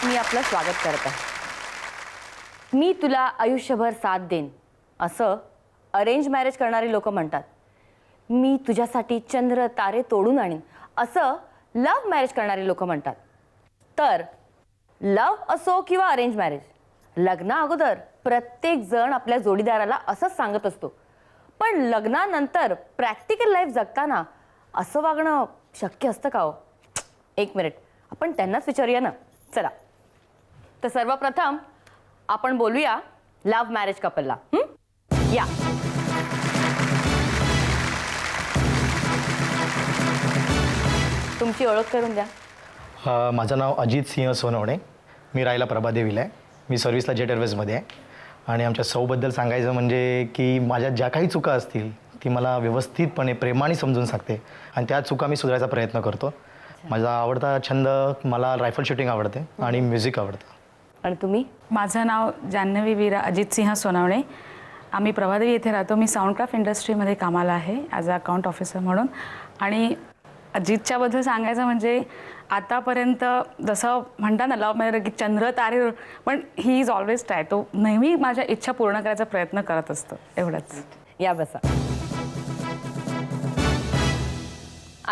मी आपलं स्वागत करते. मी तुला आयुष्यभर साथ देईन असं अरेंज मॅरेज करणारी लोक म्हणतात. मी तुझ्यासाठी चंद्र तारे तोडून आणीन असं लव्ह मॅरेज करणारी लोक म्हणतात. तर लव्ह असो किंवा अरेंज मॅरेज, लग्ना अगोदर प्रत्येक जण आपल्या जोडीदाराला असंच सांगत असतो. पण लग्नानंतर प्रॅक्टिकल लाईफ जगताना असं वागणं शक्य असतं का हो? एक मिनिट, आपण त्यांनाच विचारूया ना. चला, तर सर्वप्रथम आपण बोलूया लव्ह मॅरेज कपलला. या. तुमची ओळख करून द्या. माझं नाव अजित सिंह सोनवणे. मी राहायला प्रभादेवीला आहे. मी सर्व्हिसला जेट एअरवेजमध्ये आहे. आणि आमच्या सौबद्दल सांगायचं म्हणजे की माझ्या ज्या काही चुका असतील ती मला व्यवस्थितपणे प्रेमाने समजून सांगते आणि त्या चुका मी सुधारायचा प्रयत्न करतो. माझा आवडता छंद, मला रायफल शूटिंग आवडते आणि म्युझिक आवडतं. आणि तुम्ही? माझं नाव जान्हवी वीरा अजित सिंह सोनवणे. आम्ही प्रभादेवी येथे राहतो. मी साऊंडक्राफ्ट इंडस्ट्रीमध्ये कामाला आहे ॲज अ अकाउंट ऑफिसर म्हणून. आणि अजितच्याबद्दल सांगायचं म्हणजे आतापर्यंत जसं म्हणतात ना लव्ह मॅरेज की चंद्र तारे, पण ही इज ऑलवेज ट्राय. तो नेहमी माझ्या इच्छा पूर्ण करायचा प्रयत्न करत असतो. एवढंच. या बसा.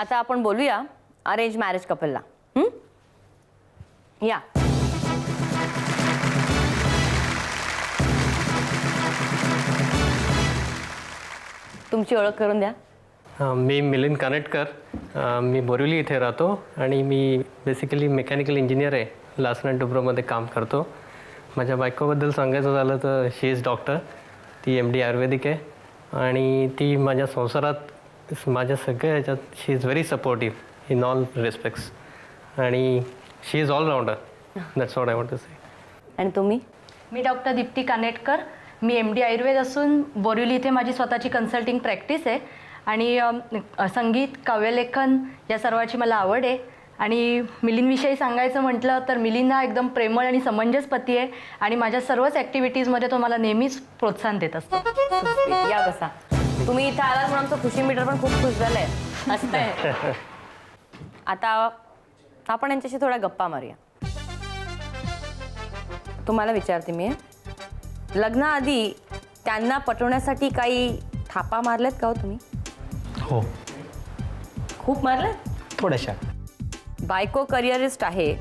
आता आपण बोलूया अरेंज मॅरेज कपलला. या. तुमची ओळख करून द्या. मी मिलिंद कानेटकर. मी बोरिवली इथे राहतो आणि मी बेसिकली मेकॅनिकल इंजिनियर आहे. लासन अँड टुब्रोमध्ये काम करतो. माझ्या बायकोबद्दल सांगायचं झालं तर शी इज डॉक्टर. ती MD आयुर्वेदिक आहे आणि ती माझ्या संसारात माझ्या सगळ्या ह्याच्यात she is very supportive in all respects आणि she is allrounder. That's what I want to say. आणि तुम्ही? मी डॉक्टर दीप्ती कानेटकर. मी MD आयुर्वेद असून बोरिवली इथे माझी स्वतःची कन्सल्टिंग प्रॅक्टिस आहे आणि संगीत, काव्यलेखन या सर्वाची मला आवड आहे. आणि मिलिंदविषयी सांगायचं म्हटलं तर मिलिंद हा एकदम प्रेमळ आणि समंजस पती आहे आणि माझ्या सर्वच ॲक्टिव्हिटीजमध्ये तो मला नेहमीच प्रोत्साहन देत असतो. या बसा. तुम्ही इथं आलात म्हणून आमचं खुशी मीटर पण खूप खुश झालंय. असतंय. आता आपण यांच्याशी थोड्या गप्पा मारूया. तुम्हाला विचारते मी, लग्नाआधी त्यांना पटवण्यासाठी काही थापा मारल्यात का हो तुम्ही? हो, खूप मारल्यात? थोड्याशा. बायको करिअरिस्ट आहे,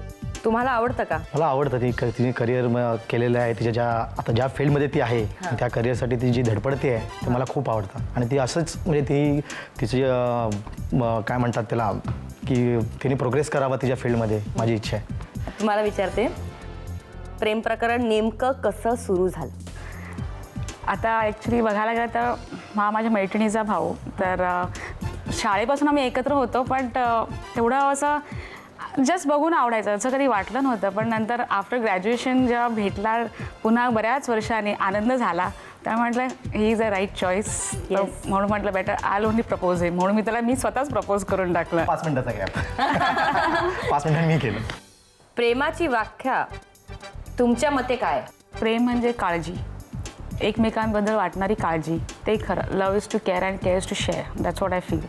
तुम्हाला आवडतं का? मला आवडतं. तिने करिअर केलेलं आहे. तिच्या आता ज्या फील्डमध्ये ती आहे त्या करिअरसाठी ती जी धडपडते आहे ते मला खूप आवडतं. आणि ती असंच म्हणजे तिची काय म्हणतात त्याला की तिने प्रोग्रेस करावा तिच्या फील्डमध्ये, माझी इच्छा आहे. तुम्हाला विचारते, प्रेम प्रकरण नेमकं कसं सुरू झालं? आता ॲक्च्युली बघायला गेलं तर हा माझ्या मैत्रिणीचा भाऊ. तर शाळेपासून आम्ही एकत्र होतो, पण तेवढं असं जस्ट बघून आवडायचं असं कधी वाटलं नव्हतं. पण नंतर आफ्टर ग्रॅज्युएशन जेव्हा भेटला पुन्हा बऱ्याच वर्षांनी आनंद झाला. त्यामुळे म्हटलं he is a right choice. म्हणून म्हटलं बेटर आल ओनली प्रपोज आहे. म्हणून मी स्वतःच प्रपोज करून टाकलं. 5 मिनिटाचा गॅप. 5 मिनिटांनी मी केलं. प्रेमाची व्याख्या तुमच्या मते काय? प्रेम म्हणजे काळजी, एकमेकांबद्दल वाटणारी काळजी. ते खरं. Love is to care and care is to share. That's what I feel.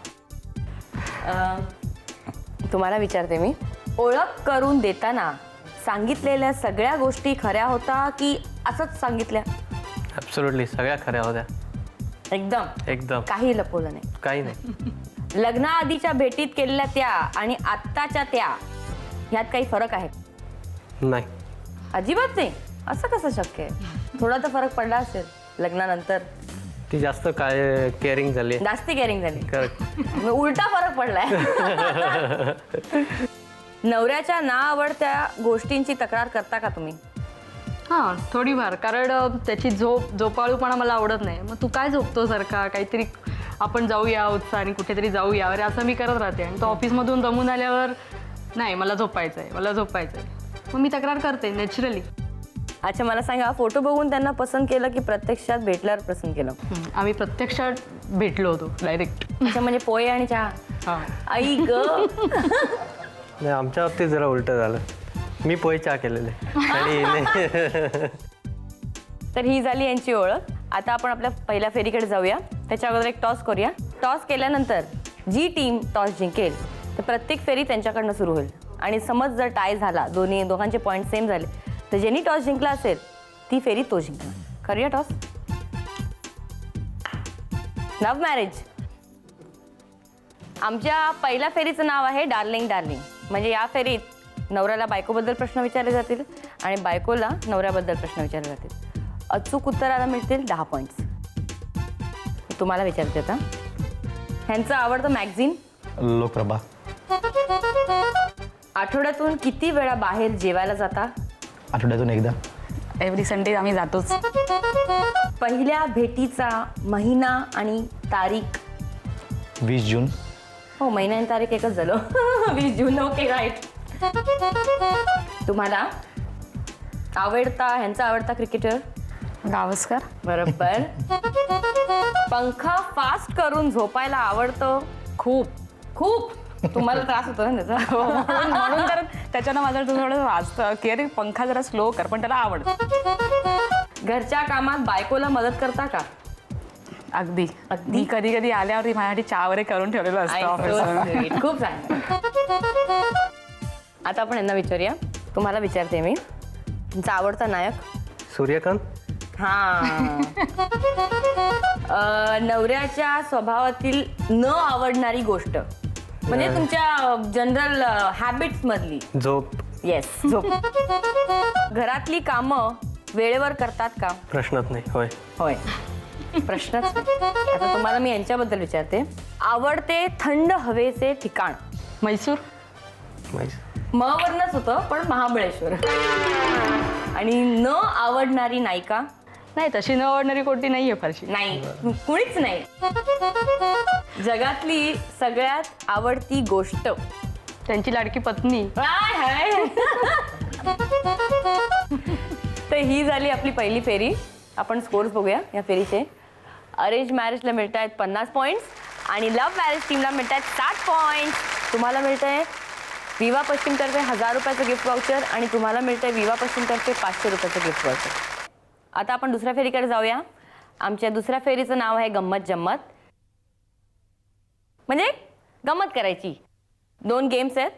तुम्हाला विचारते मी, ओळख करून देताना सांगितलेल्या सगळ्या गोष्टी खऱ्या होता की असंच सांगितल्या? ॲब्सोल्युटली सगळ्या खऱ्या होत्या. एकदम काही लपवलं नाही? काही नाही. लग्नाआधीच्या भेटीत केलेल्या त्या आणि आत्ताच्या त्या ह्यात काही फरक आहे? नाही, अजिबात नाही. असं कसं शक्य आहे? थोडा तर फरक पडला असेल लग्नानंतर. ती जास्त काय केअरिंग झाली. जास्ती केअरिंग झाली. करेक्ट. उलटा फरक पडलाय. नवऱ्याच्या ना आवडत्या गोष्टींची तक्रार करता का तुम्ही? हां, थोडीफार. कारण त्याची झोपाळूपणा मला आवडत नाही. मग तू काय झोपतो सारखा, काहीतरी आपण जाऊया उत्साहाने कुठेतरी जाऊया अरे असं मी करत राहते. आणि तो ऑफिसमधून दमून आल्यावर नाही मला झोपायचं आहे. मग मी तक्रार करते नॅचरली. अच्छा, मला सांगा, फोटो बघून त्यांना पसंत केलं की प्रत्यक्षात भेटल्यावर पसंत केलं? आम्ही प्रत्यक्षात भेटलो होतो डायरेक्ट. अच्छा, म्हणजे पोहे आणि चहा? हां. आई ग. नाही, आमच्या बाबतीत जरा उलटं झालं. मी पोहे चहा केलेले आणि तर ही झाली यांची ओळख. आता आपण आपल्या पहिल्या फेरीकडे जाऊया. त्याच्या अगोदर एक टॉस करूया. टॉस केल्यानंतर जी टीम टॉस जिंकेल तर प्रत्येक फेरी त्यांच्याकडनं सुरू होईल. आणि समज जर टाय झाला, दोघांचे पॉईंट सेम झाले, तर ज्यांनी टॉस जिंकला असेल ती फेरी तो जिंकला. करूया टॉस. Love marriage. आमच्या पहिल्या फेरीचं नाव आहे डार्लिंग डार्लिंग. म्हणजे या फेरीत नवऱ्याला बायकोबद्दल प्रश्न विचारले जातील आणि बायकोला नवऱ्याबद्दल प्रश्न विचारले जातील. अचूक उत्तराला मिळतील 10 पॉईंट्स. तुम्हाला विचारते आता, ह्यांचं आवडतं मॅगझिन? लोकप्रभा. आठवड्यातून किती वेळा बाहेर जेवायला जाता? आठवड्यातून एकदा. एव्हरी संडे आम्ही जातोच. पहिल्या भेटीचा महिना आणि तारीख? 20 जून. हो, महिना आणि तारीख एकच झालं. 20 जून. Okay, right. तुम्हाला ह्यांचा आवडता क्रिकेटर? गावस्कर. बरोबर. पंखा फास्ट करून झोपायला आवडतं? खूप. खूप. तुम्हाला त्रास होतो ना त्याचा? म्हणून तर त्याच्यानं माझं थोडं वाजतं की अरे पंखा जरा स्लो कर, पण त्याला आवडतं. घरच्या कामात बायकोला मदत करता का? अगदी. मी कधी कधी आल्यावरती माझ्यासाठी चहा वगैरे करून ठेवलेलं असतं ऑफिसमध्ये. खूप चांगलं. आता आपण यांना विचारूया. तुम्हाला विचारते मी, तुमचा आवडता नायक? सूर्यकांत. हा. नवऱ्याच्या स्वभावातील न आवडणारी गोष्ट, म्हणजे तुमच्या जनरल हॅबिट्स मधली? झोप. येस, झोप. घरातली कामं वेळेवर करतात का? प्रश्नच नाही. होय. होय, प्रश्नच नाही. आता तुम्हाला मी यांच्याबद्दल विचारते. आवडते थंड हवेचे ठिकाण? मैसूर. म वरनच होतं, पण महाबळेश्वर. आणि न आवडणारी नायिका? नाही, तशी न आवडणारी कोणती नाही आहे फारशी. नाही, कुणीच नाही. जगातली सगळ्यात आवडती गोष्ट? त्यांची लाडकी पत्नी. तर ही झाली आपली पहिली फेरी. आपण स्कोर्स बघूया या फेरीचे. अरेंज मॅरेजला मिळत आहेत 50 पॉईंट्स आणि लव्ह मॅरेज टीमला मिळत आहेत 60 पॉईंट्स. तुम्हाला मिळत आहे विवा पश्चिमतर्फे 1000 रुपयाचं गिफ्ट वाउचर आणि तुम्हाला मिळतं आहे विवा पश्चिमतर्फे 500 रुपयाचं गिफ्ट वाउचर. आता आपण दुसऱ्या फेरीकडे जाऊया. आमच्या दुसऱ्या फेरीचं नाव आहे गंमत जम्मत. म्हणजे गंमत करायची. 2 गेम्स आहेत,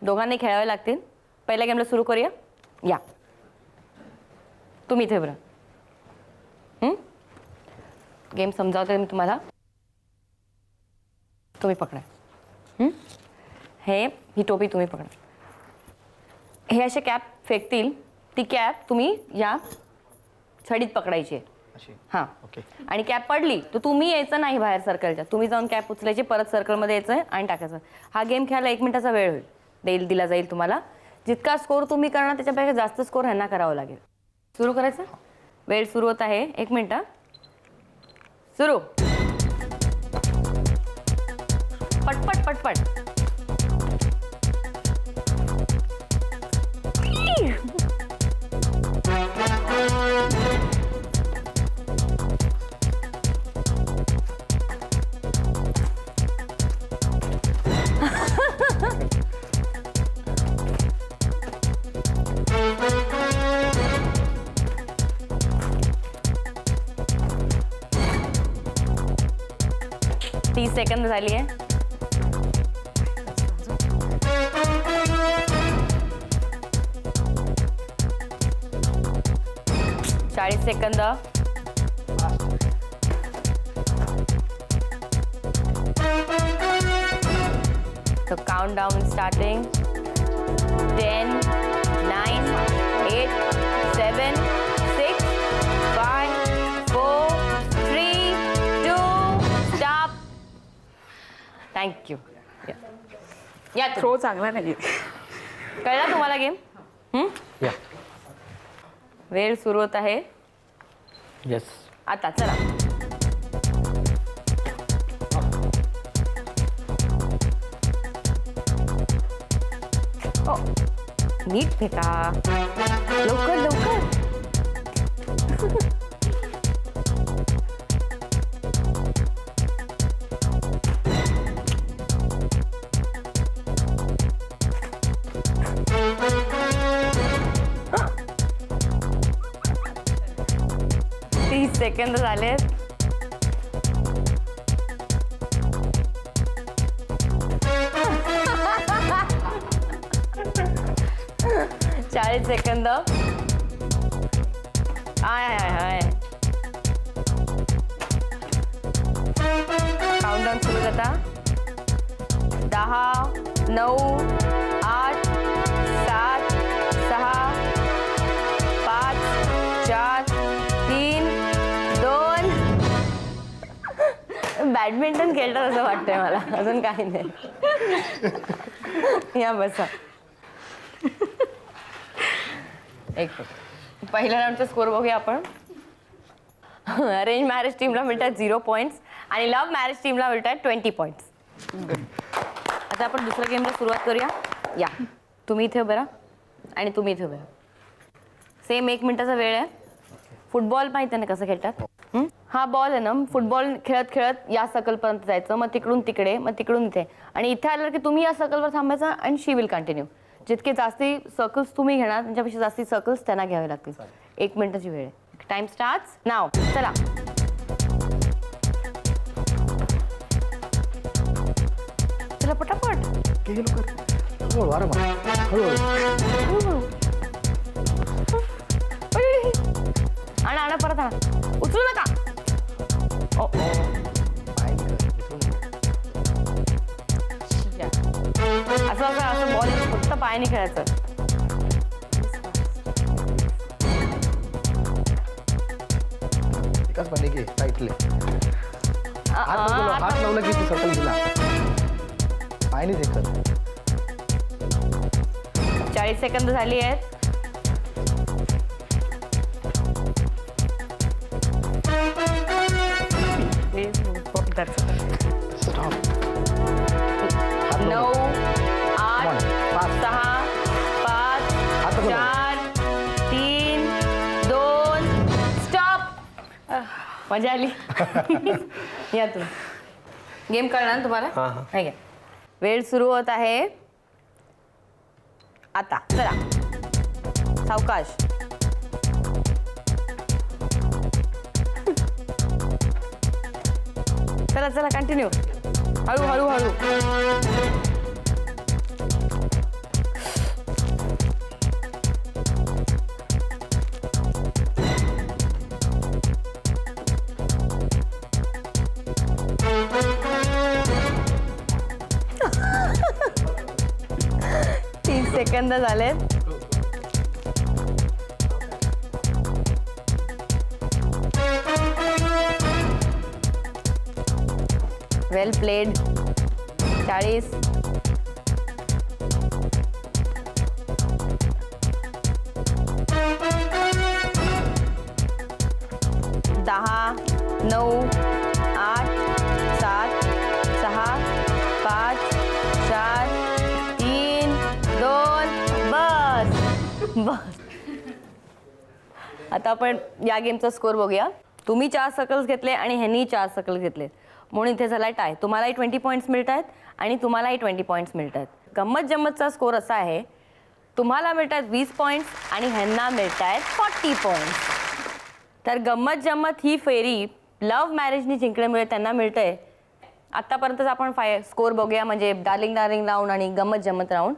दोघांनी खेळावे लागतील. पहिल्या गेमला सुरू करूया. या, तुम्ही इथे बरं. गेम समजावते मी तुम्हाला. तुम्ही पकडा. ही टोपी तुम्ही पकडा. हे असे कॅप फेकतील, ती कॅप तुम्ही या छडीत पकडायची आहे. हां, ओके. आणि कॅप पडली तर तुम्ही यायचं नाही बाहेर सर्कलच्या. तुम्ही जाऊन कॅप उचलायची, परत सर्कलमध्ये यायचं आणि टाकायचं. हा गेम खेळायला 1 मिनिटाचा वेळ होईल, दिला जाईल तुम्हाला. जितका स्कोर तुम्ही करणार त्याच्यापेक्षा जास्त स्कोर ह्यांना करावा लागेल. सुरू करायचं. वेळ सुरू होत आहे. 1 मिनिट. सुरू. पटपट पटपट. सेकंद झाली आहे. चाळीस second. So countdown starting. 10, 9, 8, 7, 6, 5, 4, 3, 2, stop. Thank you. या थ्रो चांगला नाही. कळला तुम्हाला गेम? या. वेळ सुरू होत आहे. येस. आता चला. नीट फेका. लवकर लवकर. सेकंद झालेत. 40 सेकंद. हाय हाय हाय. काउंटडाऊन सुरू आता. 10, 9, 8, 7, 6, 5, 4, 3, 2. बॅडमिंटन खेळतात असं वाटतंय मला, अजून काही नाही. या बसा. एक पहिल्या राऊंडचा स्कोर बघूया आपण. अरेंज मॅरेज टीमला मिळतात 0 पॉईंट्स आणि लव्ह मॅरेज टीमला मिळतात 20 पॉईंट्स. आता आपण दुसऱ्या गेमला सुरुवात करूया. या तुम्ही इथे उभे राहा आणि तुम्ही इथे उभे राहा. सेम 1 मिनिटाचा वेळ आहे. फुटबॉल माहिती आहे ना कसं खेळतात. हा बॉल आहे ना, फुटबॉल खेळत खेळत या सर्कलपर्यंत जायचं, मग तिकडून तिकडे, मग तिकडून इथे, आणि इथे आलं की तुम्ही या सर्कलवर थांबायचं आणि शी विल कंटिन्यू. जितके जास्ती सर्कल्स तुम्ही घेणार त्यांच्यापेक्षा जास्ती सर्कल्स त्यांना घ्यावे लागतील. 1 मिनिटाची वेळ आहे. टाइम स्टार्ट्स नाव. चला. चला पटापट. आणा परत आणा. उचलू नका. असं असं असं बॉल फक्त पायाने खेळायचं. हात लावला की सर्कल दिला. पायने देखत. 40 सेकंद झाली आहेत. स्टॉप. 9, 8, 6, 5, 4, 3, 2. स्टॉप. मजा आली. या तुम्ही गेम कळणार ना तुम्हाला. ठीक आहे. वेळ सुरू होत आहे आता. चला सावकाश. चला चला कंटिन्यू. हळू हळू हळू. सेकंद झाले. वेल प्लेड. 40. दहा, 9, 8, 7, 6, 5, 4, 3, 2. बस. आता आपण या गेमचा स्कोर बघूया. तुम्ही 4 सर्कल्स घेतले आणि ह्यांनी 4 सर्कल्स घेतले म्हणून इथे झाला टाय. तुम्हालाही 20 पॉईंट्स मिळत आहेत आणि तुम्हालाही 20 पॉईंट्स मिळत आहेत. गंमत जम्मतचा स्कोर असा आहे, तुम्हाला मिळत आहेत 20 पॉईंट्स आणि ह्यांना मिळत आहेत 40 पॉईंट्स. तर गंमत जम्मत ही फेरी लव्ह मॅरेजनी जिंकल्यामुळे त्यांना मिळतंय. आत्तापर्यंतच आपण स्कोर बघूया, म्हणजे डार्लिंग डार्लिंग राऊंड आणि गंमत जम्मत राऊंड.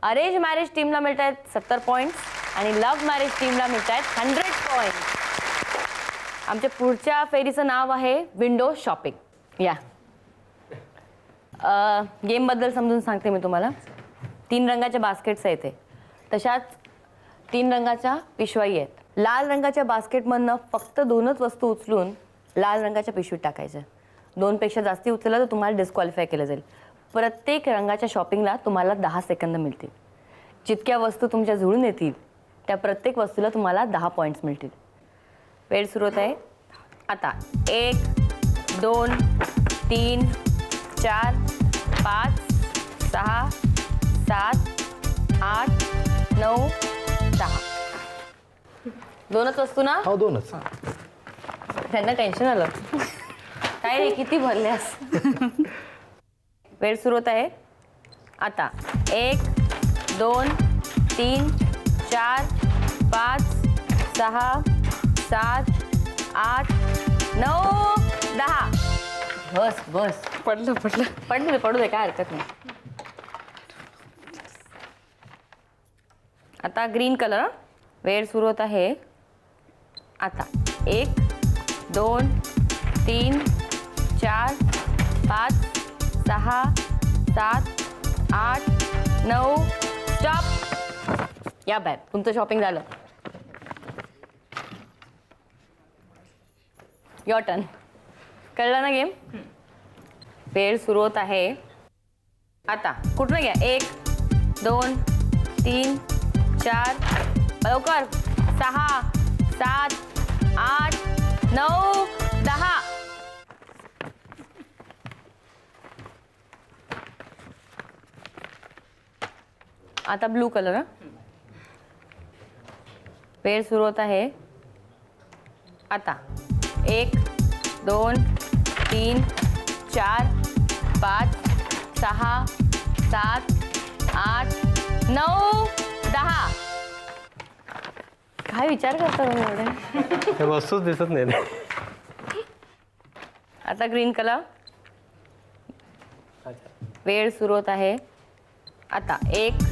अरेंज मॅरेज टीमला मिळत आहेत 70 पॉईंट्स आणि लव्ह मॅरेज टीमला मिळत आहेत 100 पॉईंट्स. आमच्या पुढच्या फेरीचं नाव आहे विंडो शॉपिंग. या गेमबद्दल समजून सांगते मी तुम्हाला. 3 रंगाच्या बास्केट्स आहेत इथे. तशाच 3 रंगाच्या पिशवाई आहेत. लाल रंगाच्या बास्केटमधनं फक्त 2च वस्तू उचलून लाल रंगाच्या पिशवीत टाकायच्या. 2पेक्षा जास्ती उचललं तर तुम्हाला डिस्क्वालिफाय केलं जाईल. प्रत्येक रंगाच्या शॉपिंगला तुम्हाला 10 सेकंद मिळतील. जितक्या वस्तू तुमच्या जुळून येतील त्या प्रत्येक वस्तूला तुम्हाला 10 पॉईंट्स मिळतील. वेळ सुरू होत आहे आता. 1, 2, 3, 4, 5, 6, 7, 8, 9, 10. 2च वस्तू ना. हो 2च. त्यांना टेन्शन आलं. काय रे किती भरल्यास. वेळ सुरू होत आहे आता. 1, 2, 3, 4, 5, 6, 7, 8, 9, 10. बस बस. पडलं पडू दे काय हरकत नाही. आता ग्रीन कलर. वेळ सुरू होत आहे आता. 1 2 3 4 5 6 7 8 9 स्टॉप. या बाय, तुमचं शॉपिंग झालं. Your turn. कळलं ना गेम? वेळ सुरू होत आहे आता. कुठलं घ्या? 1 2 3 4 लवकर. 6 7 8 9 10. आता ब्लू कलर. वेळ सुरू होत आहे आता. 1 2 3 4 5 6 7 8 9 10. काय विचार करता तुम्ही एवढे? हे वस्तूच दिसत नाही. आता ग्रीन कलर. वेळ सुरू होत आहे आता. 1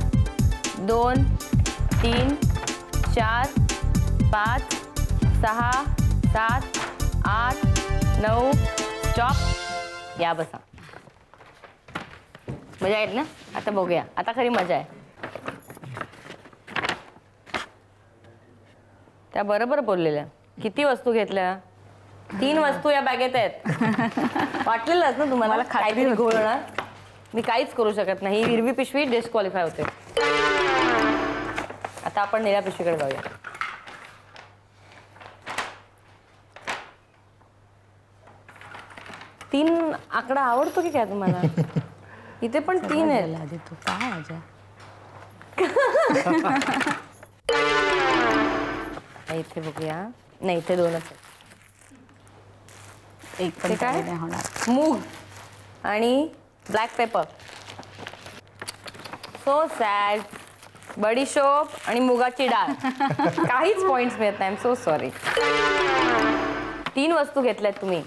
2 3 4 5 6 7 8 9 स्टॉप. या बसा. मजा येत ना? आता बघूया. आता खरी मजा आहे. त्या बरोबर बोललेल्या. किती वस्तू घेतल्या? 3 वस्तू या बॅगेत आहेत. वाटलेलंच ना तुम्हाला? मला खात्री काहीतरी होती. घोळणार. मी काहीच करू शकत नाही. हिरवी पिशवी डिस्क्वालिफाय होते. आता आपण निळ्या पिशवीकडे जाऊया. तीन आकडा आवडतो की काय तुम्हाला? इथे पण 3 आहेत. तू काय माझ्या इथे बघूया. नाही, इथे 2च आहेत. एक पण ते काय? नाही होणार. मूग आणि ब्लॅक पेपर. So sad. बडीशोप आणि मुगाची डाळ. काहीच पॉइंट्स मिळत नाही. I am so sorry. 3 वस्तू घेतल्यात तुम्ही.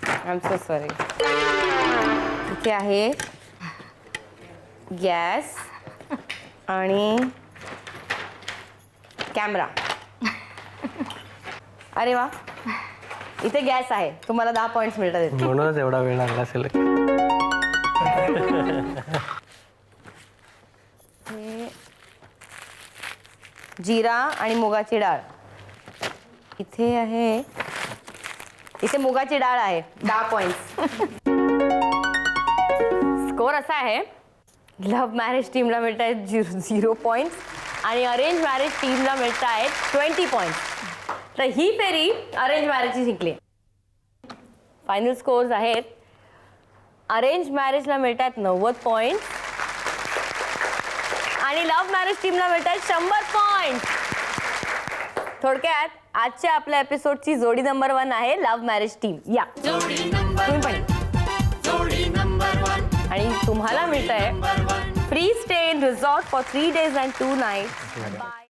I am so sorry. इथे आहे गॅस आणि कॅमेरा. अरे वा, इथे गॅस आहे. तुम्हाला 10 पॉइंट्स मिळतात. म्हणूनच एवढा वेळ लागला असेल. हे जिरा आणि मुगाची डाळ. इथे आहे. इथे मुगाची डाळ आहे. 10 पॉइंट्स. स्कोर असा आहे. लव्ह मॅरेज टीमला मिळत आहेत 0 पॉइंट्स आणि अरेंज मॅरेज टीमला मिळत आहेत 20 पॉइंट्स. तर ही फेरी अरेंज मॅरेजची जिंकली. फायनल स्कोर्स आहेत. अरेंज मॅरेजला मिळत आहेत 90 पॉइंट आणि लव्ह मॅरेज टीमला मिळत आहेत 100 पॉइंट. थोडक्यात आजच्या आपल्या एपिसोडची जोडी नंबर 1 आहे लव्ह मॅरेज टीम. या तुम्ही पण. आणि तुम्हाला मिळत आहे free stay in resort for 3 days and 2 nights. Bye.